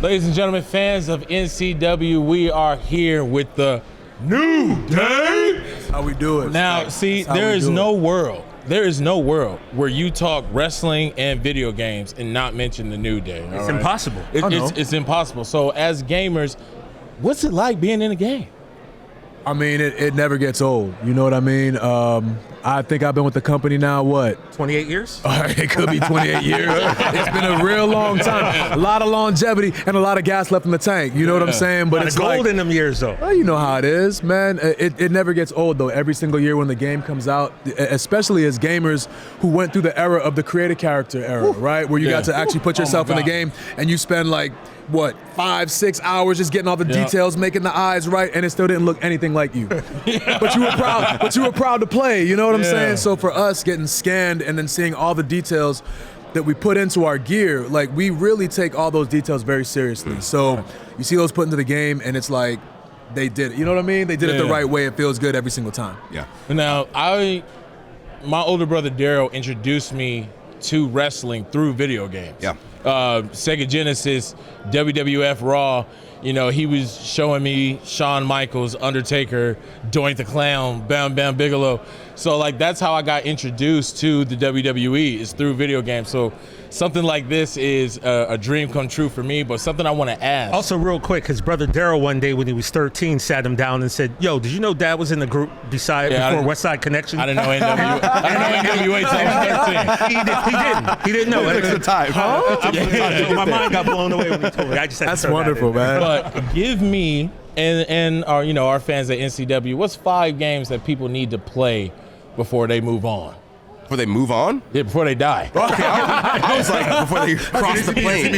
Ladies and gentlemen, fans of NCW, we are here with the New Day. How we do it. Now, see, there is no world where you talk wrestling and video games and not mention the New Day. It's impossible. It's impossible. So as gamers, what's it like being in a game? I mean, it never gets old. You know what I mean? I think I've been with the company now, what? 28 years? It could be 28 years. It's been a real long time. A lot of longevity and a lot of gas left in the tank. You know what I'm saying? But it's gold in them years, though. Well, you know how it is, man. It never gets old, though. Every single year when the game comes out, especially as gamers who went through the era of the creative character era, right? Where you got to actually put yourself in the game and you spend like, what, 5-6 hours just getting all the details, making the eyes right, and it still didn't look anything like you. But you were proud to play, you know what I'm saying? So for us getting scanned and then seeing all the details that we put into our gear, like we really take all those details very seriously. So you see those put into the game and it's like they did it. You know what I mean? They did it the right way. It feels good every single time. Yeah. Now, my older brother Daryl introduced me to wrestling through video games. Yeah. Sega Genesis, WWF Raw, you know, he was showing me Shawn Michaels, Undertaker, Doink the Clown, Bam Bam Bigelow. So like that's how I got introduced to the WWE, is through video games. So something like this is a dream come true for me, but something I want to ask. Also, real quick, his brother Daryl one day when he was 13 sat him down and said, "Yo, did you know Dad was in the group before West Side Connection?" I didn't know NWA. I didn't know NWA till I was 13. He didn't know. It took the time. My mind got blown away when he told me. I just had That's wonderful, man. But give me and our fans at NCW, what's 5 games that people need to play before they move on? Before they move on? Yeah, before they die. Okay, I was like, before they cross the plane.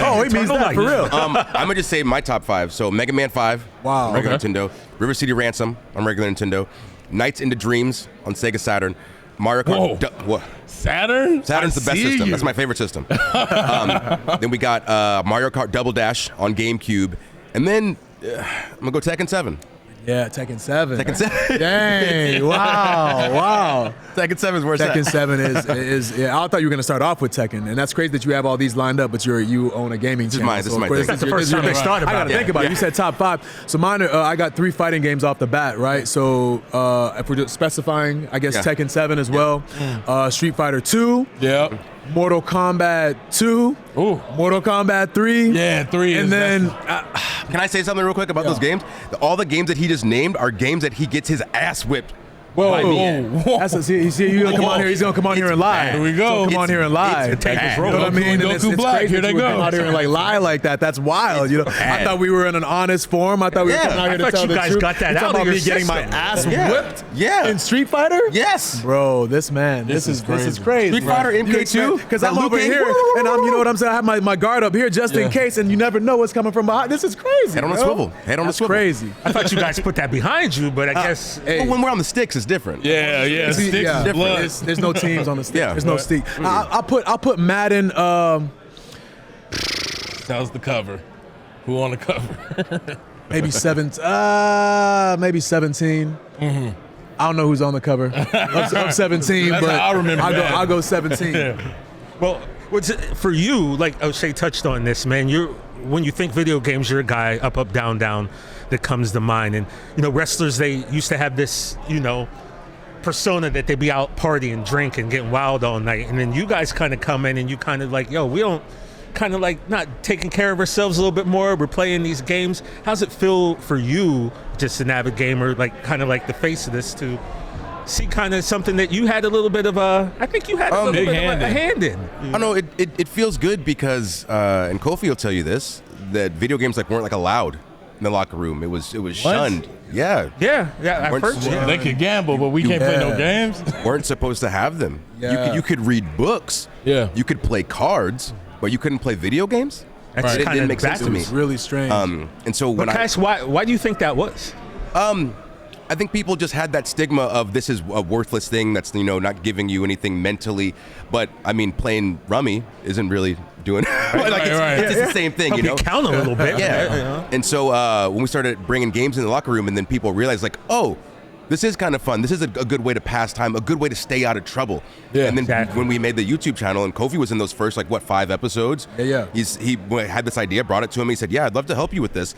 Oh, he means that for real. I'm going to just say my top 5. So Mega Man 5 on regular Nintendo. River City Ransom on regular Nintendo. Nights into Dreams on Sega Saturn. Mario Kart. What? Saturn? Saturn's the best system. That's my favorite system. Then we got Mario Kart Double Dash on GameCube. And then I'm going to go Tekken 7. Yeah, Tekken 7. Tekken 7. Dang, wow. Tekken 7 is where it's Tekken at. 7 is I thought you were going to start off with Tekken, and that's crazy that you have all these lined up, but you own a gaming channel. This is my thing. That's the first time they started. I got to think about it. You said top 5. So mine are, I got 3 fighting games off the bat, right? So if we're just specifying, I guess Tekken 7 as well. Street Fighter 2. Yep. Mortal Kombat 2. Ooh. Mortal Kombat 3. Yeah, 3 And then... Can I say something real quick about those games? All the games that he just named are games that he gets his ass whipped. See, you're gonna come on here. He's gonna come on here and lie. Here we go. Come on here and lie. It's You know what I mean? And it's crazy Here that they you would go. come out here and like lie like that. That's wild. You know, I thought we were in an honest forum. I thought we were coming out here to tell the truth. I thought you guys got that You're out talking of about your me getting my system. ass whipped. Yeah. In Street Fighter. Yes. Bro, this is crazy. Street Fighter MK2? Because I'm over here and I'm, you know what I'm saying? I have my guard up here just in case, and you never know what's coming from behind. This is crazy. Head on a swivel. Head on a swivel. Crazy. I thought you guys put that behind you, but I guess But when we're on the sticks, it's different. Yeah. Sticks is blood. There's no teams on the stick. Yeah. There's no stick. I'll put Madden. That was the cover. Who on the cover? Maybe 17. I don't know who's on the cover. I'm 17, but I remember I'll go 17. Well, for you, like O'Shea touched on this, man. When you think video games, you're a guy up, down, down that comes to mind. And you know, wrestlers, they used to have this, you know, persona that they be out partying, drinking, getting wild all night, and then you guys kind of come in and you kind of like, yo, we don't kind of like not taking care of ourselves a little bit more. We're playing these games. How's it feel for you, just an avid gamer, like kind of like the face of this, to see kind of something that you had a little bit of I think you had a little bit of a hand in. I know it feels good because, and Kofi will tell you this, that video games weren't like allowed in the locker room. It was shunned. Yeah. I've heard that. They could gamble, but we can't play no games. Weren't supposed to have them. Yeah. You could read books. Yeah. You could play cards, but you couldn't play video games. That's It didn't make sense to me. It's really strange. And so when why do you think that was? I think people just had that stigma of this is a worthless thing that's, you know, not giving you anything mentally. But I mean, playing rummy isn't really doing it's just the same thing. Help you know, count a little bit. Yeah. And so when we started bringing games in the locker room, and then people realized like, oh, this is kind of fun. This is a good way to pass time, a good way to stay out of trouble. Yeah, and then exactly. when we made the YouTube channel, and Kofi was in those first, 5 episodes. Yeah. He had this idea, brought it to him. He said, yeah, I'd love to help you with this.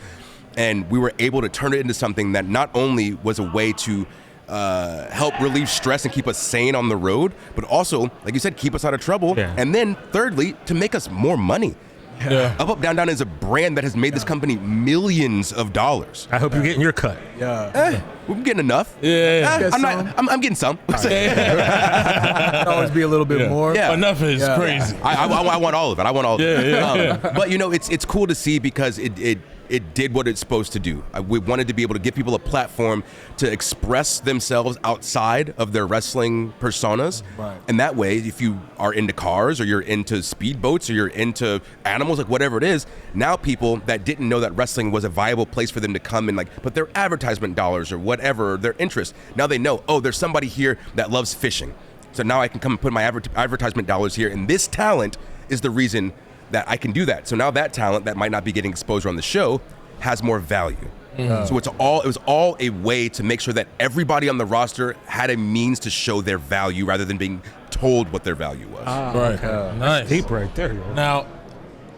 And we were able to turn it into something that not only was a way to help relieve stress and keep us sane on the road, but also, like you said, keep us out of trouble. Yeah. And then thirdly, to make us more money. Yeah. Up, Up, Down, Down is a brand that has made this company millions of dollars. I hope you're getting your cut. Yeah. We're getting enough. Yeah. I'm getting some. Could always be a little bit more. Yeah. Enough is crazy. I want all of it. I want all of it. Yeah. But it's cool to see because it did what it's supposed to do. We wanted to be able to give people a platform to express themselves outside of their wrestling personas. Right. And that way, if you are into cars or you're into speedboats or you're into animals, whatever it is, now people that didn't know that wrestling was a viable place for them to come and put their advertisement dollars or whatever, their interest, now they know, oh, there's somebody here that loves fishing. So now I can come and put my advertisement dollars here, and this talent is the reason that I can do that. So now that talent that might not be getting exposure on the show has more value. So it was all a way to make sure that everybody on the roster had a means to show their value rather than being told what their value was. Right. Nice. Deep right there. Yo. Now,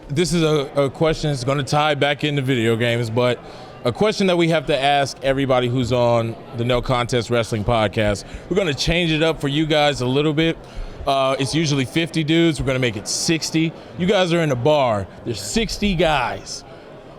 this is a question that's going to tie back into video games, but a question that we have to ask everybody who's on the No Contest Wrestling podcast. We're going to change it up for you guys a little bit. It's usually 50 dudes. We're going to make it 60. You guys are in a bar. There's 60 guys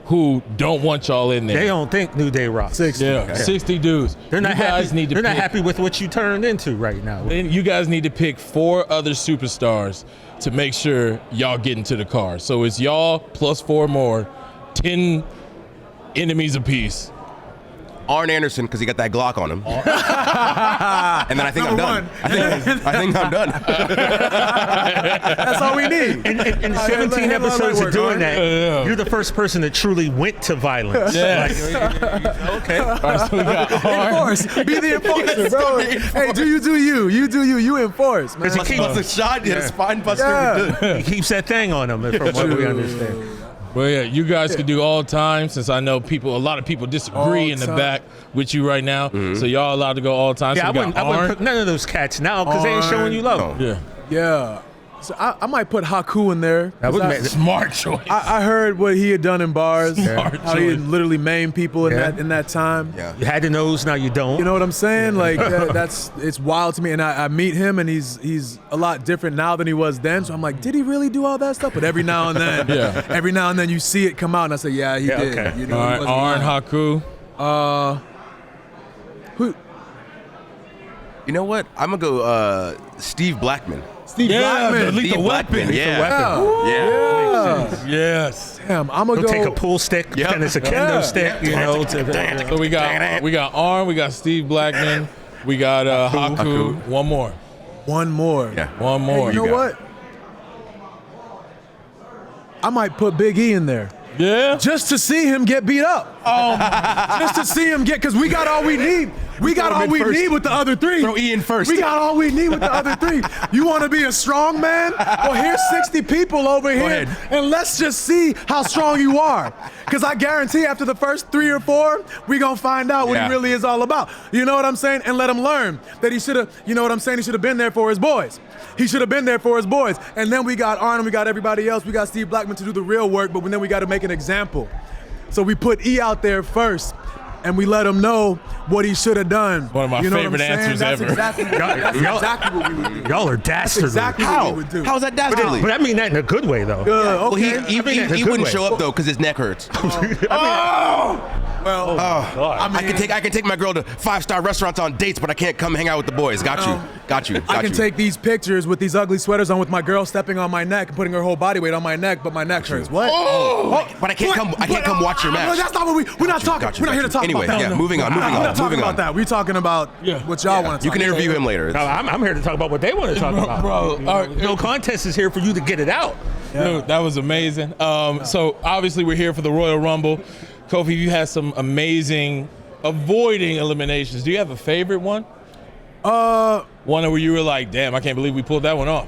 who don't want y'all in there. They don't think New Day rock. 60. Yeah, 60 dudes. They're not you guys happy. Need to They're not pick, happy with what you turned into right now. Then you guys need to pick 4 other superstars to make sure y'all get into the car. So it's y'all plus 4 more, 10 enemies apiece. Arn Anderson, because he got that Glock on him. And then I think I'm done. I think I'm done. That's all we need. In 17 episodes of doing that, you're the first person that truly went to violence. Yes. Okay. All right, so we got Arn. Enforce. Be the enforcer, bro. Hey, do you. You do you. You enforce, man. He Bust a shot, a spine buster. Yeah. He keeps that thing on him, from what we understand. Well, yeah, you guys can do all time since I know a lot of people disagree All in the time. back with you right now. So y'all allowed to go all time. Yeah, so I wouldn't pick none of those cats now because they ain't showing you love. Yeah. Yeah. So I might put Haku in there. That would make Smart choice. I heard what he had done in bars. Smart How he had choice. literally maimed people in Yeah. that time. Yeah. You had the nose, now you don't. You know what I'm saying? Like it's wild to me. And I meet him, and he's a lot different now than he was then. So I'm like, did he really do all that stuff? But every now and then, you see it come out, and I say, yeah, he did. okay. You know, All he right, wasn't Arn, lying. Haku. Who? You know what? I'm going to go Steve Blackman. Steve Yeah, Blackman. the Lethal Steve Weapon. Blackman, yeah. Yeah. Yes. Damn, I'm gonna He'll go. take a pool stick, Yep. and it's a kendo stick, you know. So we got Arn, we got Steve Blackman, we got Haku. One more. One more. Yeah. One more. You know got what? I might put Big E in there. Yeah. Just to see him get beat up. Just to see him because we got all we need. We got throw him all in we first. need with the other 3. Throw E in first. We got all we need with the other 3. You want to be a strong man? Well, here's 60 people over here, ahead. and let's just see how strong you are. Because I guarantee after the first 3 or 4, we going to find out what he really is all about. You know what I'm saying? And let him learn that he should have, you know what I'm saying? He should have been there for his boys. He should have been there for his boys. And then we got Arn and we got everybody else. We got Steve Blackman to do the real work, but then we got to make an example. So we put E out there first, and we let him know what he should have done. One of my favorite answers that's ever. Exactly, that's exactly what we would do. Y'all are That's dastardly. exactly what we would do. How's that dastardly? But I mean that in a good way, though. Well, Okay. he I mean that in a good wouldn't way. show up, though, because his neck hurts. Well, I can take my girl to 5-star restaurants on dates, but I can't come hang out with the boys. Got you. I can take these pictures with these ugly sweaters on with my girl stepping on my neck and putting her whole body weight on my neck, but my neck hurts. What? But I can't come watch your match. No, that's not what we're not talking. Got you, We're not here to talk anyway, about that. yeah, moving on. We're not talking about that. We're talking about what y'all want to You talk can about. interview him later. No, I'm here to talk about what they want to talk about. Bro, No contest is here for you to get it out. Dude, that was amazing. So obviously we're here for the Royal Rumble. Kofi, you had some amazing avoiding eliminations. Do you have a favorite one? One where you were like, damn, I can't believe we pulled that one off.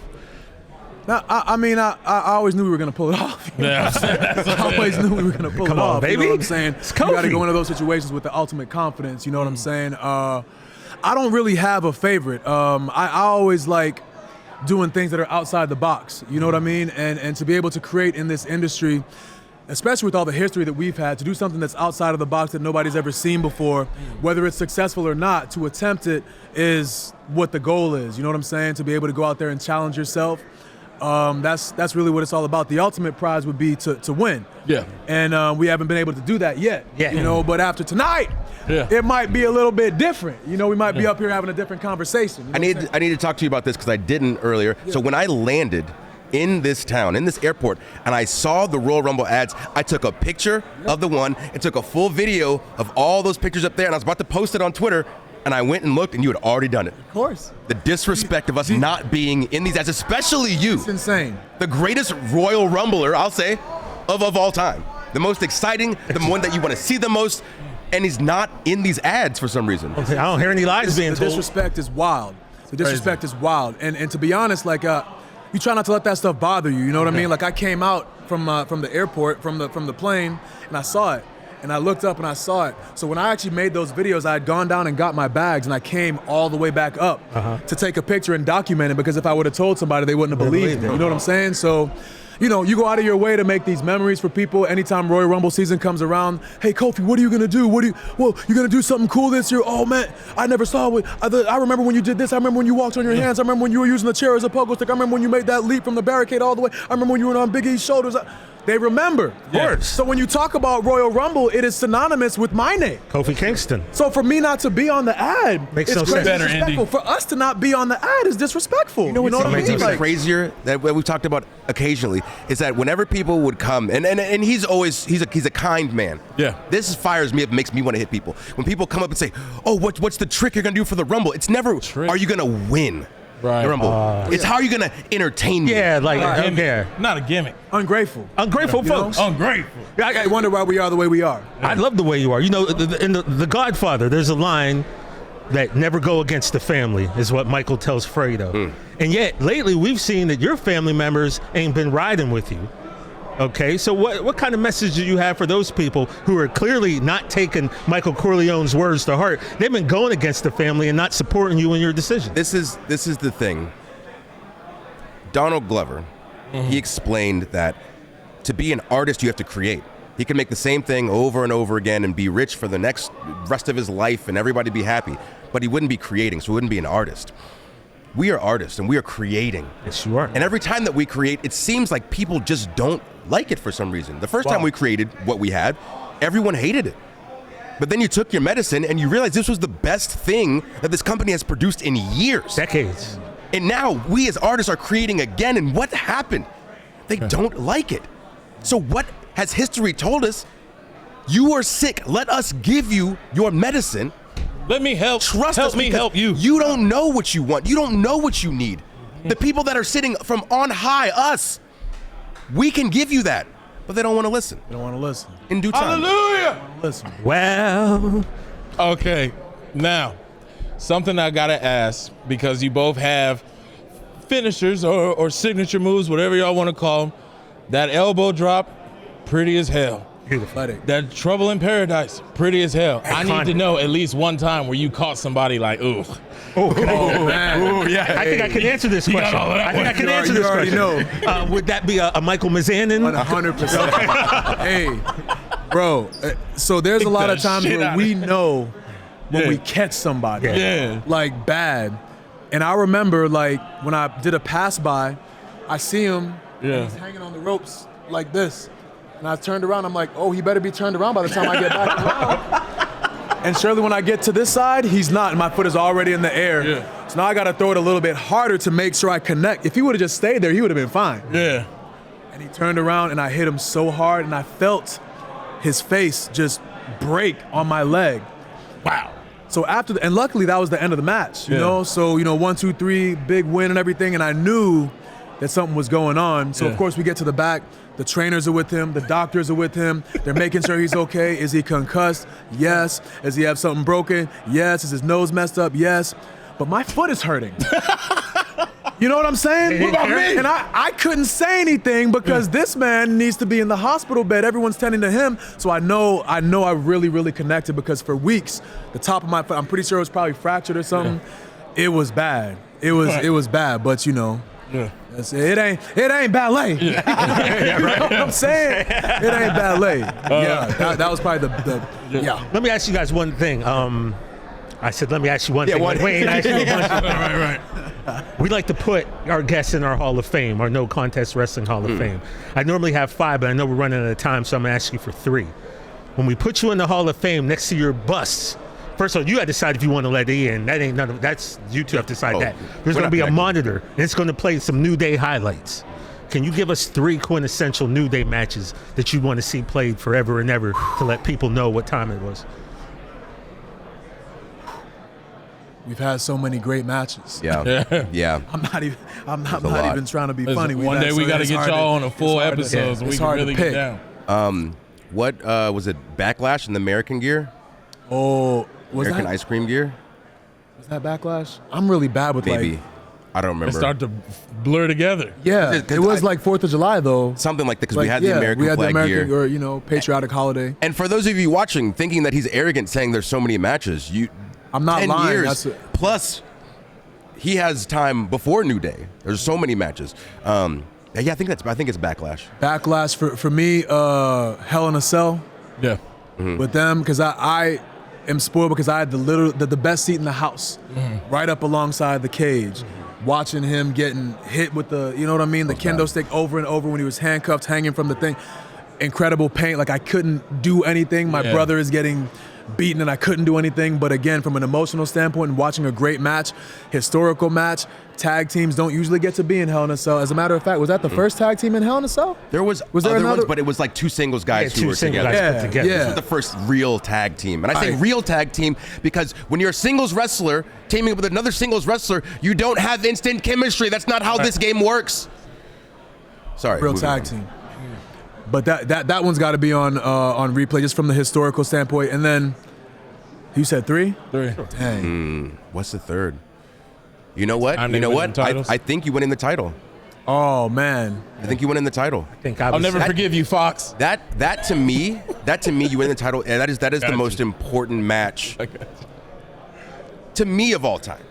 No, I always knew we were going to pull it off. Yeah. I always knew we were going to pull Come it on, off. baby. You know what I'm saying? It's You got to Kofi. go into those situations with the ultimate confidence. You know what I'm saying? I don't really have a favorite. I always like doing things that are outside the box. You know what I mean? And to be able to create in this industry, especially with all the history that we've had, to do something that's outside of the box that nobody's ever seen before, whether it's successful or not, to attempt it is what the goal is. You know what I'm saying? To be able to go out there and challenge yourself. That's really what it's all about. The ultimate prize would be to win. Yeah. And we haven't been able to do that yet. Yeah. You know, but after tonight, it might be a little bit different. You know, we might be up here having a different conversation. You know I need to talk to you about this because I didn't earlier. Yeah. So when I landed in this town, in this airport, and I saw the Royal Rumble ads, I took a picture of the one and took a full video of all those pictures up there, and I was about to post it on Twitter, and I went and looked, and you had already done it. Of course. The disrespect of us not being in these ads, especially you. It's insane. The greatest Royal Rumbler, I'll say, of all time. The most exciting, the one that you want to see the most, and he's not in these ads for some reason. I don't hear any lies being told. The disrespect is wild. The disrespect is wild. And to be honest, like, you try not to let that stuff bother you. You know what I mean? Like, I came out from the airport, from the plane, and I saw it. And I looked up and I saw it. So when I actually made those videos, I had gone down and got my bags, and I came all the way back up to take a picture and document it, because if I would have told somebody, they wouldn't have believed it. You know what I'm saying? So, you know, you go out of your way to make these memories for people. Anytime Royal Rumble season comes around, hey, Kofi, what are you gonna do? Well, you gonna do something cool this year? Oh man, I never saw it. I remember when you did this. I remember when you walked on your hands. I remember when you were using the chair as a pogo stick. I remember when you made that leap from the barricade all the way. I remember when you were on Big E's shoulders. They remember. Of course. So when you talk about Royal Rumble, it is synonymous with my name. Kofi Kingston. So for me not to be on the ad, Makes it's no sense. disrespectful. For us to not be on the ad is disrespectful. You know what I mean? Even Like, crazier that we've talked about occasionally is that whenever people would come, and he's a kind man. Yeah. This fires me up, makes me want to hit people. When people come up and say, "Oh, what's the trick you're gonna do for the Rumble?" It's never, "Are you gonna win?" Right. The Rumble. It's how are you gonna entertain me? Yeah, like, Not a gimmick. ungrateful. Ungrateful folks. Ungrateful. I wonder why we are the way we are. I love the way you are. You know, in the Godfather, there's a line that never go against the family, is what Michael tells Fredo. And yet, lately, we've seen that your family members ain't been riding with you. Okay, so what kind of message do you have for those people who are clearly not taking Michael Corleone's words to heart? They've been going against the family and not supporting you in your decision. This is the thing. Donald Glover, he explained that to be an artist, you have to create. He can make the same thing over and over again and be rich for the rest of his life and everybody be happy, but he wouldn't be creating, so he wouldn't be an artist. We are artists and we are creating. Yes, you are. And every time that we create, it seems like people just don't like it for some reason. The first time we created what we had, everyone hated it. But then you took your medicine and you realized this was the best thing that this company has produced in years. Decades. And now we as artists are creating again, and what happened? They don't like it. So what has history told us? You are sick. Let us give you your medicine. Let me help. Trust us. Help me help you. You don't know what you want. You don't know what you need. The people that are sitting from on high, us, we can give you that, but they don't want to listen. They don't want to listen. In due time. Hallelujah. Listen. Well, Okay, now, something I gotta ask, because you both have finishers or signature moves, whatever y'all want to call them. That elbow drop, pretty as hell. beautiful. That Trouble in Paradise, pretty as hell. I need to know at least one time where you caught somebody like, ooh. Oh, man. Ooh, yeah. I think I can answer this question. I think I can answer this question. Know. Would that be a Michael Mizanin? 100%. Hey, bro. So there's a lot of times where we know when we catch somebody, like bad. And I remember, like, when I did a pass by, I see him. He's hanging on the ropes like this. And I turned around. I'm like, oh, he better be turned around by the time I get back around. And surely when I get to this side, he's not. And my foot is already in the air. Yeah. So now I got to throw it a little bit harder to make sure I connect. If he would have just stayed there, he would have been fine. Yeah. And he turned around and I hit him so hard and I felt his face just break on my leg. Wow. So after, and luckily that was the end of the match, you know? So, 1, 2, 3, big win and everything. And I knew that something was going on. So of course we get to the back. The trainers are with him. The doctors are with him. They're making sure he's okay. Is he concussed? Yes. Does he have something broken? Yes. Is his nose messed up? Yes. But my foot is hurting. You know what I'm saying? What about me? And I couldn't say anything because this man needs to be in the hospital bed. Everyone's tending to him. So I know I really, really connected because for weeks, the top of my foot, I'm pretty sure it was probably fractured or something. Yeah. It was bad. It was bad, but you know. Yeah. It ain't ballet. Yeah. You know what I'm saying? It ain't ballet. That was probably the. Let me ask you guys one thing. I said, let me ask you one thing. Wait, ask you a bunch of Right. We like to put our guests in our Hall of Fame, our No Contest Wrestling Hall of Fame. I normally have 5, but I know we're running out of time, so I'm going to ask you for 3. When we put you in the Hall of Fame next to your busts, first of all, you got to decide if you want to let it in. That ain't none of that's you two have to decide that. There's going to be a monitor, and it's going to play some New Day highlights. Can you give us 3 quintessential New Day matches that you want to see played forever and ever to let people know what time it was? We've had so many great matches. Yeah. I'm not even trying to be funny. One day we got to get y'all on a full episode so we can really get down. What was it? Backlash in the American gear? Oh, was American that ice cream gear? Was that Backlash? I'm really bad with Maybe. I don't remember. They start to blur together. Yeah, it was like 4th of July though. Something like that because we had the American flag gear. Or patriotic holiday. And for those of you watching, thinking that he's arrogant saying there's so many matches, I'm not 10 lying. years plus he has time before New Day. There's so many matches. I think it's Backlash. Backlash for me, Hell in a Cell. Yeah. With them because I am spoiled because I had the best seat in the house, right up alongside the cage, watching him getting hit with the the kendo stick over and over when he was handcuffed, hanging from the thing. Incredible pain. Like I couldn't do anything. My brother is getting beaten and I couldn't do anything. But again, from an emotional standpoint and watching a great match, historical match, tag teams don't usually get to be in Hell in a Cell. As a matter of fact, was that the first tag team in Hell in a Cell? There was there other ones, but it was like 2 singles guys who were together. Yeah. This was the first real tag team. And I say real tag team because when you're a singles wrestler teaming up with another singles wrestler, you don't have instant chemistry. That's not how this game works. Sorry. Real tag team. But that one's got to be on replay just from the historical standpoint. And then you said 3? 3. Dang. What's the 3rd? You know what? I think you win in the title. Oh man. I think you win in the title. I'll never forgive you, Fox. That to me, you win the title, and that is the most important match to me of all time.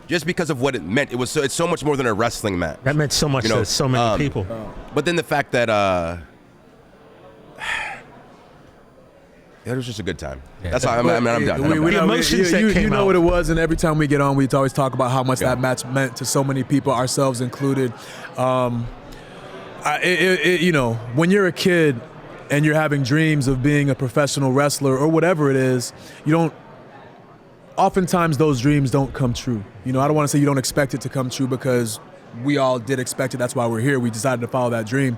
Just because of what it meant. It's so much more than a wrestling match. That meant so much to so many people. But then the fact that it was just a good time. That's all. I'm done. You know what it was, and every time we get on, we always talk about how much that match meant to so many people, ourselves included. When you're a kid and you're having dreams of being a professional wrestler or whatever it is, oftentimes those dreams don't come true. I don't want to say you don't expect it to come true because we all did expect it. That's why we're here. We decided to follow that dream.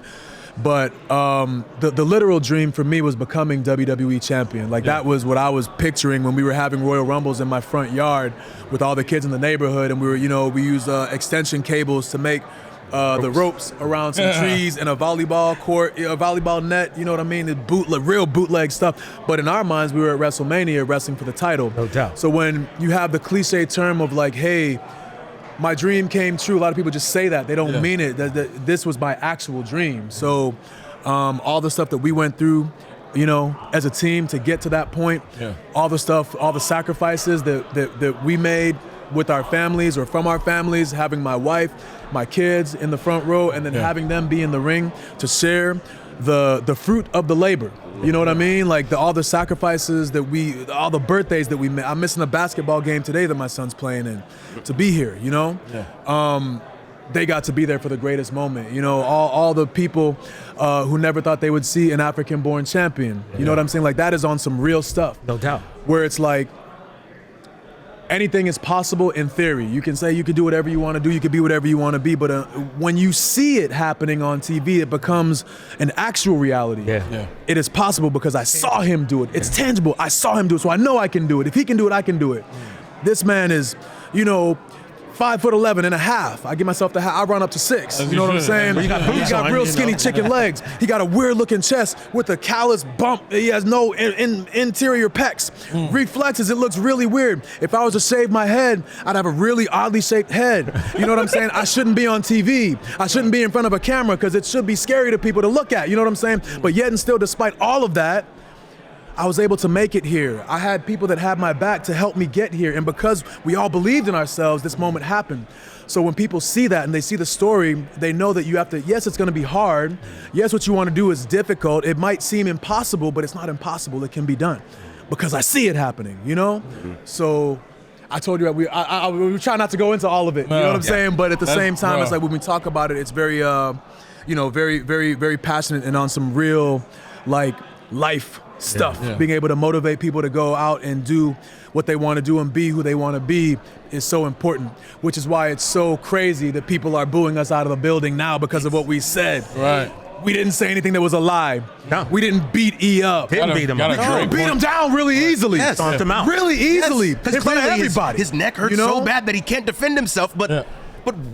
But the literal dream for me was becoming WWE champion. That was what I was picturing when we were having Royal Rumbles in my front yard with all the kids in the neighborhood. And we used extension cables to make the ropes around some trees and a volleyball court, a volleyball net, you know what I mean? The real bootleg stuff. But in our minds, we were at WrestleMania wrestling for the title. No doubt. So when you have the cliche term of hey, my dream came true, a lot of people just say that. They don't mean it. This was my actual dream. So all the stuff that we went through, as a team to get to that point, all the stuff, all the sacrifices that we made with our families or from our families, having my wife, my kids in the front row, and then having them be in the ring to share the fruit of the labor. You know what I mean? All the sacrifices all the birthdays that we made. I'm missing a basketball game today that my son's playing in to be here, They got to be there for the greatest moment. All the people who never thought they would see an African-born champion. You know what I'm saying? That is on some real stuff. No doubt. Where it's anything is possible in theory. You can say you can do whatever you want to do, you can be whatever you want to be, but when you see it happening on TV, it becomes an actual reality. It is possible because I saw him do it. It's tangible. I saw him do it, so I know I can do it. If he can do it, I can do it. This man is, 5'11" and a half. I give myself the half. I run up to 6. You know what I'm saying? You got boots He got on, real you skinny know. chicken legs. He got a weird looking chest with a callous bump. He has no interior pecs. Reflexes, it looks really weird. If I was to shave my head, I'd have a really oddly shaped head. You know what I'm saying? I shouldn't be on TV. I shouldn't be in front of a camera because it should be scary to people to look at. You know what I'm saying? But yet and still, despite all of that, I was able to make it here. I had people that had my back to help me get here. And because we all believed in ourselves, this moment happened. So when people see that and they see the story, they know that you have to, yes, it's gonna be hard. Yes, what you wanna do is difficult. It might seem impossible, but it's not impossible. It can be done because I see it happening, you know? So I told you that we try not to go into all of it, you know what I'm saying? But at the same time, it's like when we talk about it, it's very, very, very, very passionate and on some real, like, life stuff. Being able to motivate people to go out and do what they want to do and be who they want to be is so important, which is why it's so crazy that people are booing us out of the building now because of what we said. Right. We didn't say anything that was a lie. No. We didn't beat E up. Didn't beat him up. No, beat him down really easily. Yes. Stomped him out. Really easily. Because in front of clearly everybody. his neck hurts You know? so bad that he can't defend himself. But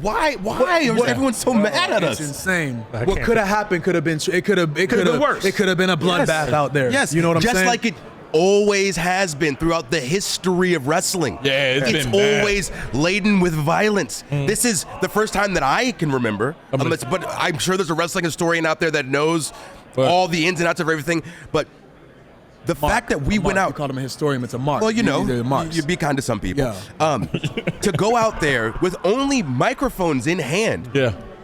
why? Why is everyone so mad at us? It's insane. I What can't could have happened could have been. It could have been worse. It could have been a bloodbath out there. Yes, You know what I'm saying? Just like it always has been throughout the history of wrestling. Yeah, it's it's been bad. always laden with violence. This is the first time that I can remember, but I'm sure there's a wrestling historian out there that knows all the ins and outs of everything. But the fact that we went out, We called him a historian. It's a mark. well, you know, They're marks. you be kind to some people. Yeah. To go out there with only microphones in hand,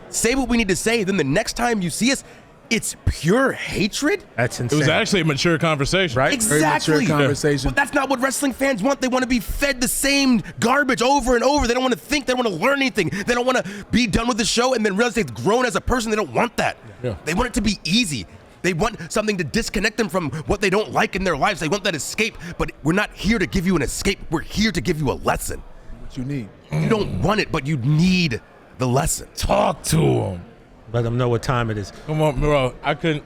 say what we need to say, then the next time you see us, it's pure hatred. That's It insane. was actually a mature conversation. Right? Exactly. Very mature conversation. But that's not what wrestling fans want. They want to be fed the same garbage over and over. They don't want to think. They don't want to learn anything. They don't want to be done with the show and then realize they've grown as a person. They don't want that. They want it to be easy. They want something to disconnect them from what they don't like in their lives. They want that escape. But we're not here to give you an escape. We're here to give you a lesson. What you need. You don't want it, but you need the lesson. Talk to him. Let them know what time it is. Come on, bro. You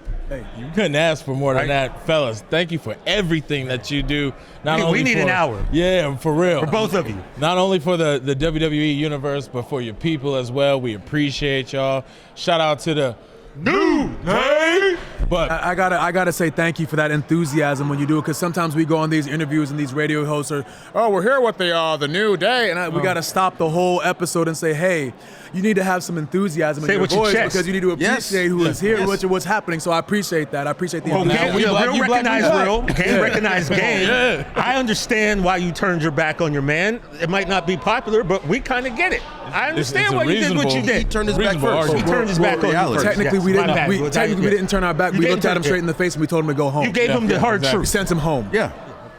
couldn't ask for more than that, fellas. Thank you for everything that you do. We need an hour. Yeah, for real. For both of you. Not only for the WWE universe, but for your people as well. We appreciate y'all. Shout out to the New Day. But I gotta say thank you for that enthusiasm when you do it, because sometimes we go on these interviews and these radio hosts are, we're here with the New Day, and we gotta stop the whole episode and say, hey, you need to have some enthusiasm Say in your with your voice chest. because you need to appreciate who is here, Yes. what's happening. So I appreciate that. I appreciate the Well, enthusiasm. you black, recognize you black. real. Game recognize game. Yeah. I understand why you turned your back on your man. It might not be popular, but we kind of get it. I understand it's a why you did what you reasonable- did. He turned his back Reasonable first. He argument. turned his back on you reality. first. Technically, Yes, we my didn't. bad. We didn't turn our back. You We didn't looked at turn him straight in the face and we told him to go home. You gave him the hard exactly. We truth. sent him home. Yeah.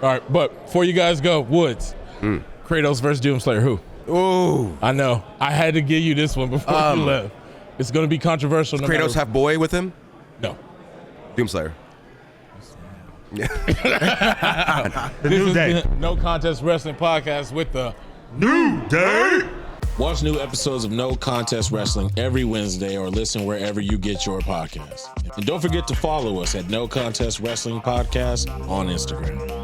all right, but before you guys go, Woods, Kratos versus Doomslayer, who? Oh. I know. I had to give you this one before you left. It's going to be controversial. No Kratos matter- have boy with him? No. Doomslayer. The This New is Day. the No Contest Wrestling Podcast with the New Day. Watch new episodes of No Contest Wrestling every Wednesday or listen wherever you get your podcasts. And don't forget to follow us at No Contest Wrestling Podcast on Instagram.